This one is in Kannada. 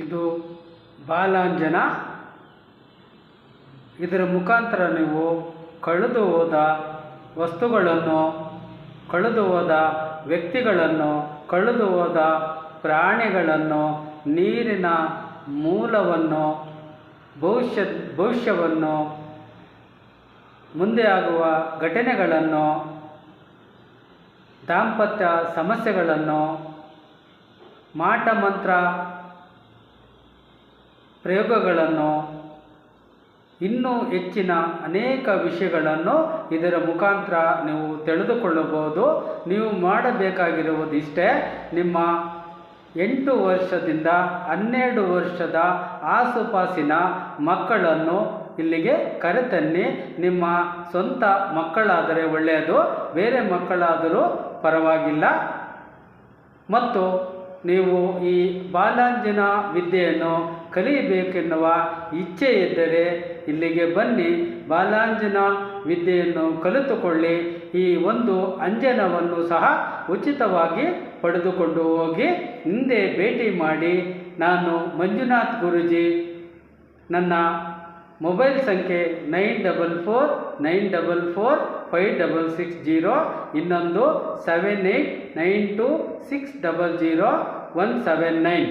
ಇದು ಬಾಲಾಂಜನ. ಇದರ ಮುಖಾಂತರ ನೀವು ಕಳೆದು ಹೋದ ವಸ್ತುಗಳನ್ನು, ಕಳೆದು ಹೋದ ವ್ಯಕ್ತಿಗಳನ್ನು, ಕಳೆದು ಹೋದ ಪ್ರಾಣಿಗಳನ್ನು, ನೀರಿನ ಮೂಲವನ್ನು, ಭವಿಷ್ಯವನ್ನು, ಮುಂದೆ ಆಗುವ ಘಟನೆಗಳನ್ನು, ದಾಂಪತ್ಯ ಸಮಸ್ಯೆಗಳನ್ನು, ಮಾಟ ಮಂತ್ರ ಪ್ರಯೋಗಗಳನ್ನು, ಇನ್ನೂ ಹೆಚ್ಚಿನ ಅನೇಕ ವಿಷಯಗಳನ್ನು ಇದರ ಮುಖಾಂತರ ನೀವು ತಿಳಿದುಕೊಳ್ಳಬಹುದು. ನೀವು ಮಾಡಬೇಕಾಗಿರುವುದು ಇಷ್ಟೇ: ನಿಮ್ಮ 8 ವರ್ಷದಿಂದ 12 ವರ್ಷದ ಆಸುಪಾಸಿನ ಮಕ್ಕಳನ್ನು ಇಲ್ಲಿಗೆ ಕರೆತನ್ನಿ. ನಿಮ್ಮ ಸ್ವಂತ ಮಕ್ಕಳಾದರೆ ಒಳ್ಳೆಯದು, ಬೇರೆ ಮಕ್ಕಳಾದರೂ ಪರವಾಗಿಲ್ಲ. ಮತ್ತು ನೀವು ಈ ಬಾಲಾಂಜನ ವಿದ್ಯೆಯನ್ನು ಕಲಿಯಬೇಕೆನ್ನುವ ಇಚ್ಛೆ ಇದ್ದರೆ ಇಲ್ಲಿಗೆ ಬನ್ನಿ, ಬಾಲಾಂಜನ ವಿದ್ಯೆಯನ್ನು ಕಲಿತುಕೊಳ್ಳಿ. ಈ ಒಂದು ಅಂಜನವನ್ನು ಸಹ ಉಚಿತವಾಗಿ ಪಡೆದುಕೊಂಡು ಹೋಗಿ ಹಿಂದೆ ಭೇಟಿ ಮಾಡಿ. ನಾನು ಮಂಜುನಾಥ್ ಗುರೂಜಿ. ನನ್ನ ಮೊಬೈಲ್ ಸಂಖ್ಯೆ 94944560, ಇನ್ನೊಂದು 7892600179.